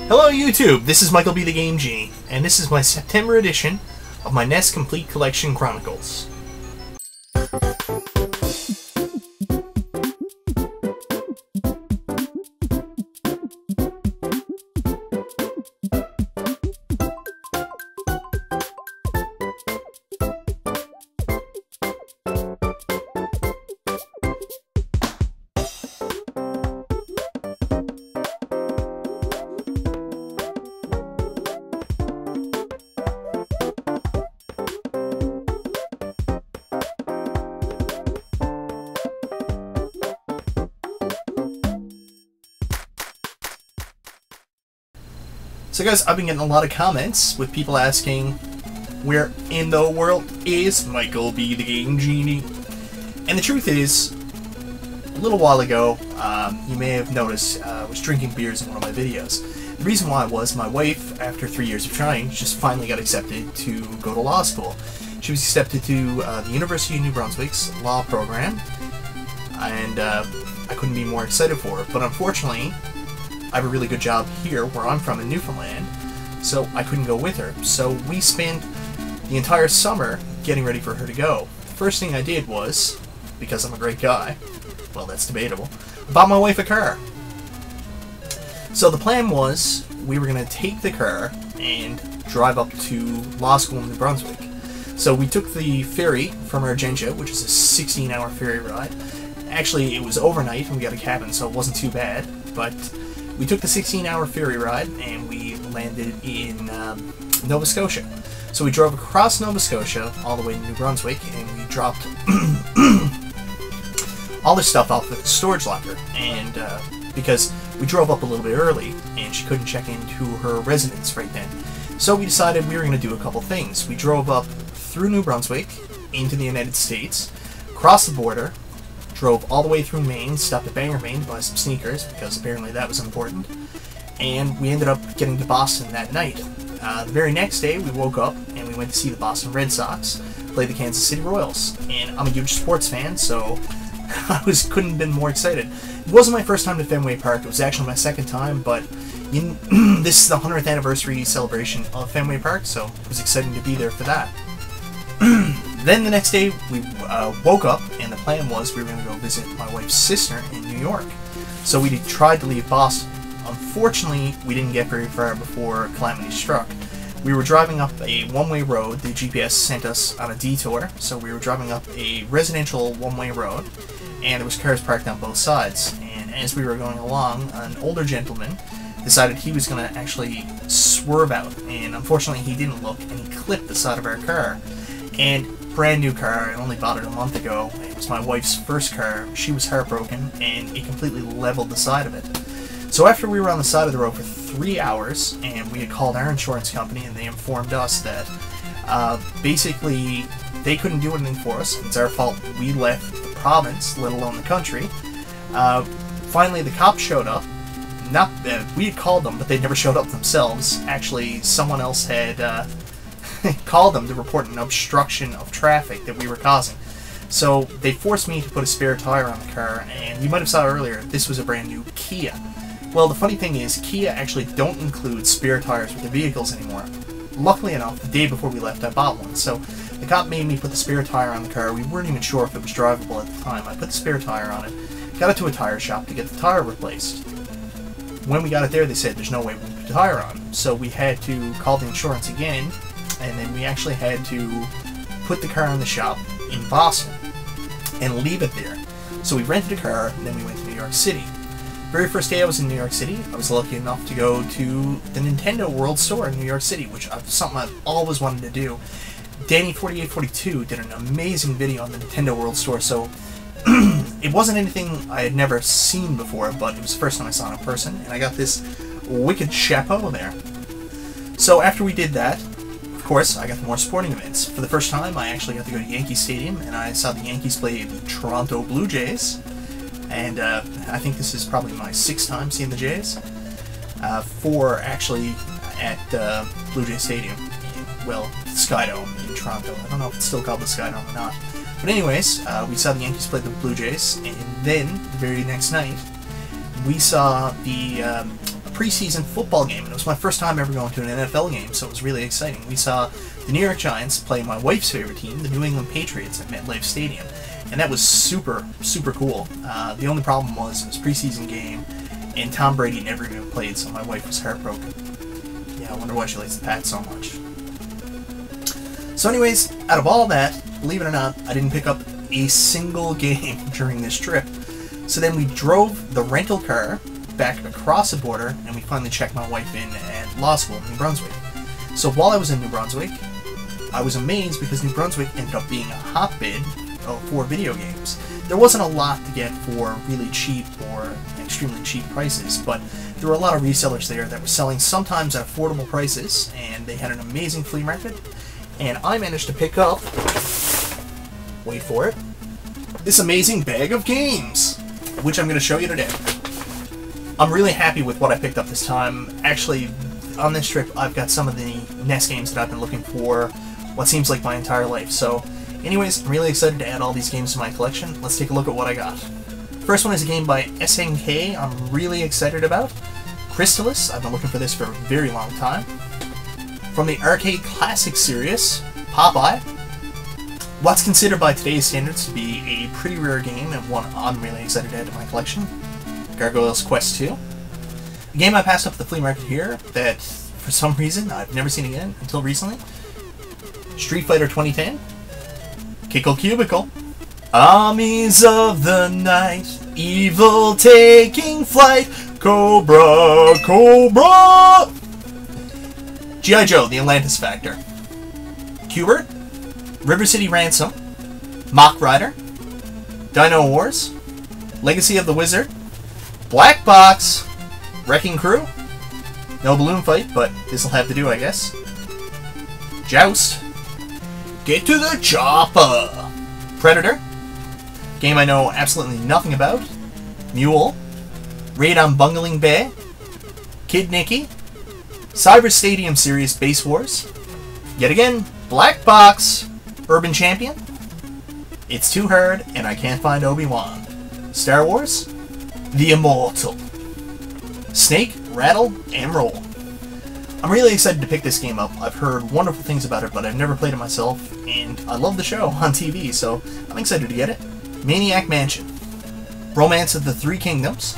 Hello YouTube, this is Michael B. the Game Genie, and this is my September edition of my NES Complete Collection Chronicles. So guys, I've been getting a lot of comments with people asking, where in the world is Michael B. the Game Genie? And the truth is, a little while ago, you may have noticed I was drinking beers in one of my videos. The reason why was my wife, after 3 years of trying, just finally got accepted to go to law school. She was accepted to the University of New Brunswick's law program, and I couldn't be more excited for her. But unfortunately, I have a really good job here where I'm from in Newfoundland, so I couldn't go with her. So we spent the entire summer getting ready for her to go. The first thing I did was, because I'm a great guy, well, that's debatable, bought my wife a car. So the plan was we were going to take the car and drive up to law school in New Brunswick. So we took the ferry from Argentia, which is a 16-hour ferry ride. Actually, it was overnight and we got a cabin, so it wasn't too bad, but we took the 16-hour ferry ride and we landed in Nova Scotia. So we drove across Nova Scotia all the way to New Brunswick, and we dropped all this stuff off at the storage locker. And because we drove up a little bit early and she couldn't check into her residence right then, so we decided we were going to do a couple things. We drove up through New Brunswick into the United States, crossed the border, drove all the way through Maine, stopped at Bangor, Maine to buy some sneakers, because apparently that was important, and we ended up getting to Boston that night. The very next day, we woke up and we went to see the Boston Red Sox play the Kansas City Royals, and I'm a huge sports fan, so I couldn't have been more excited. It wasn't my first time to Fenway Park, it was actually my second time, but this is the 100th anniversary celebration of Fenway Park, so it was exciting to be there for that. Then the next day, we woke up, and the plan was we were going to go visit my wife's sister in New York. So we tried to leave Boston. Unfortunately, we didn't get very far before calamity struck. We were driving up a one-way road. The GPS sent us on a detour, so we were driving up a residential one-way road, and there was cars parked on both sides. And as we were going along, an older gentleman decided he was going to actually swerve out, and unfortunately he didn't look, and he clipped the side of our car. And brand new car, I only bought it a month ago. It was my wife's first car. She was heartbroken, and it completely leveled the side of it. So after we were on the side of the road for 3 hours, and we had called our insurance company, and they informed us that basically they couldn't do anything for us. It's our fault we left the province, let alone the country. Finally, the cops showed up. Not we had called them, but they never showed up themselves. Actually, someone else had called them to report an obstruction of traffic that we were causing. So they forced me to put a spare tire on the car, and you might have saw earlier, this was a brand new Kia. Well, the funny thing is, Kia actually don't include spare tires with their vehicles anymore. Luckily enough, the day before we left, I bought one. So the cop made me put the spare tire on the car. We weren't even sure if it was drivable at the time. I put the spare tire on it, got it to a tire shop to get the tire replaced. When we got it there, they said there's no way we can put the tire on. So we had to call the insurance again, and then we actually had to put the car in the shop in Boston and leave it there. So we rented a car, and then we went to New York City. Very first day I was in New York City, I was lucky enough to go to the Nintendo World Store in New York City, which is something I've always wanted to do. Danny4842 did an amazing video on the Nintendo World Store, so it wasn't anything I had never seen before, but it was the first time I saw it in person, and I got this wicked chapeau there. So after we did that, of course, I got the more sporting events. For the first time, I actually got to go to Yankee Stadium, and I saw the Yankees play the Toronto Blue Jays. And I think this is probably my 6th time seeing the Jays. 4 actually at Blue Jay Stadium. Well, Skydome in Toronto. I don't know if it's still called the Skydome or not. But anyways, we saw the Yankees play the Blue Jays, and then, the very next night, we saw the preseason football game, and it was my first time ever going to an NFL game, so it was really exciting. We saw the New York Giants play my wife's favorite team, the New England Patriots, at MetLife Stadium, and that was super, super cool. The only problem was it was a preseason game, and Tom Brady never even played, so my wife was heartbroken. Yeah, I wonder why she likes the Pats so much. So anyways, out of all that, believe it or not, I didn't pick up a single game during this trip. So then we drove the rental car back across the border, and we finally checked my wife in at law school in New Brunswick. So while I was in New Brunswick, I was amazed because New Brunswick ended up being a hotbed for video games. There wasn't a lot to get for really cheap or extremely cheap prices, but there were a lot of resellers there that were selling sometimes at affordable prices, and they had an amazing flea market. And I managed to pick up, wait for it, this amazing bag of games, which I'm going to show you today. I'm really happy with what I picked up this time. Actually, on this trip, I've got some of the NES games that I've been looking for what seems like my entire life. So, anyways, I'm really excited to add all these games to my collection. Let's take a look at what I got. First one is a game by SNK I'm really excited about. Crystalis, I've been looking for this for a very long time. From the Arcade Classic series, Popeye. What's considered by today's standards to be a pretty rare game and one I'm really excited to add to my collection. Gargoyle's Quest 2. A game I passed up at the flea market here that, for some reason, I've never seen again until recently. Street Fighter 2010. Kickle Cubicle. Armies of the Night, evil taking flight, Cobra, Cobra! G.I. Joe, The Atlantis Factor. Qbert, River City Ransom, Mach Rider, Dino Wars, Legacy of the Wizard, Black Box, Wrecking Crew, no balloon fight, but this'll have to do, I guess. Joust, Get to the Chopper, Predator, game I know absolutely nothing about, Mule, Raid on Bungling Bay, Kid Nicky, Cyber Stadium Series Base Wars, yet again, Black Box, Urban Champion, It's Too Hard, and I Can't Find Obi-Wan, Star Wars, The Immortal, Snake, Rattle, and Roll. I'm really excited to pick this game up. I've heard wonderful things about it, but I've never played it myself, and I love the show on TV, so I'm excited to get it. Maniac Mansion, Romance of the Three Kingdoms.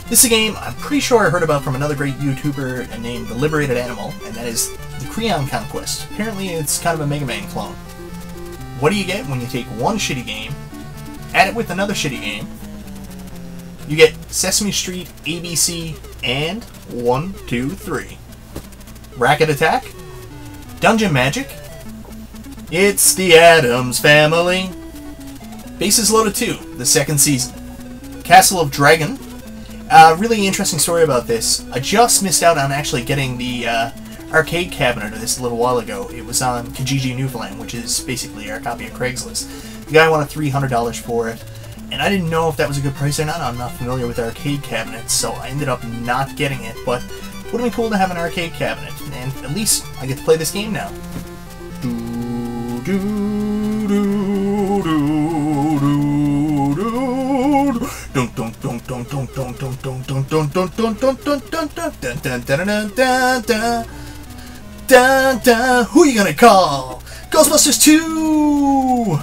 This is a game I'm pretty sure I heard about from another great YouTuber named The Liberated Animal, and that is the Creon Conquest. Apparently it's kind of a Mega Man clone. What do you get when you take one shitty game, add it with another shitty game? You get Sesame Street, ABC, and 1, 2, 3. Racket Attack, Dungeon Magic, It's the Addams Family, Bases Loaded 2, the second season, Castle of Dragon. Really interesting story about this. I just missed out on actually getting the arcade cabinet of this a little while ago. It was on Kijiji Newfoundland, which is basically our copy of Craigslist. The guy wanted $300 for it, and I didn't know if that was a good price or not. I'm not familiar with arcade cabinets, so I ended up not getting it, but it would have been cool to have an arcade cabinet, and at least I get to play this game now. Who you gonna call? Ghostbusters 2!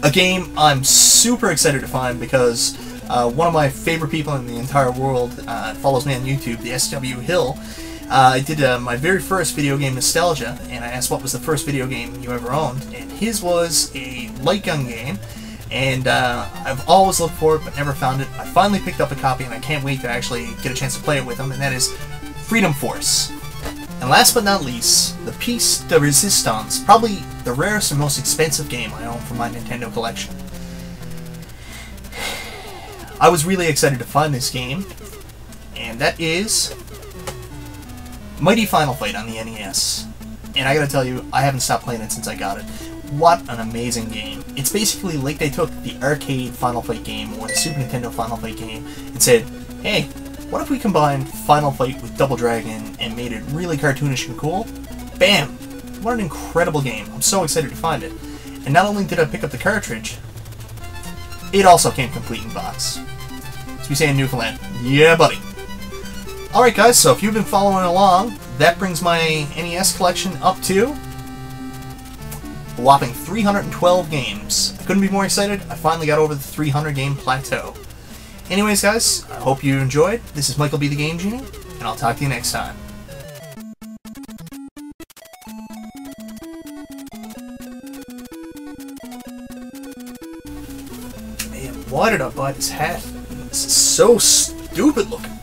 A game I'm super excited to find because one of my favorite people in the entire world follows me on YouTube, the SW Hill. I did my very first video game nostalgia, and I asked what was the first video game you ever owned, and his was a light gun game, and I've always looked for it but never found it. I finally picked up a copy, and I can't wait to actually get a chance to play it with him, and that is Freedom Force. And last but not least, the Piece de Resistance, probably the rarest and most expensive game I own from my Nintendo collection. I was really excited to find this game, and that is Mighty Final Fight on the NES. And I gotta tell you, I haven't stopped playing it since I got it. What an amazing game. It's basically like they took the arcade Final Fight game or the Super Nintendo Final Fight game and said, hey, what if we combined Final Fight with Double Dragon and made it really cartoonish and cool? Bam! What an incredible game. I'm so excited to find it. And not only did I pick up the cartridge, it also came complete in box. As we say in Newfoundland, yeah buddy. Alright guys, so if you've been following along, that brings my NES collection up to a whopping 312 games. I couldn't be more excited. I finally got over the 300 game plateau. Anyways guys, I hope you enjoyed. This is Michael B. the Game Genie, and I'll talk to you next time. Man, why did I buy this hat? This is so stupid looking.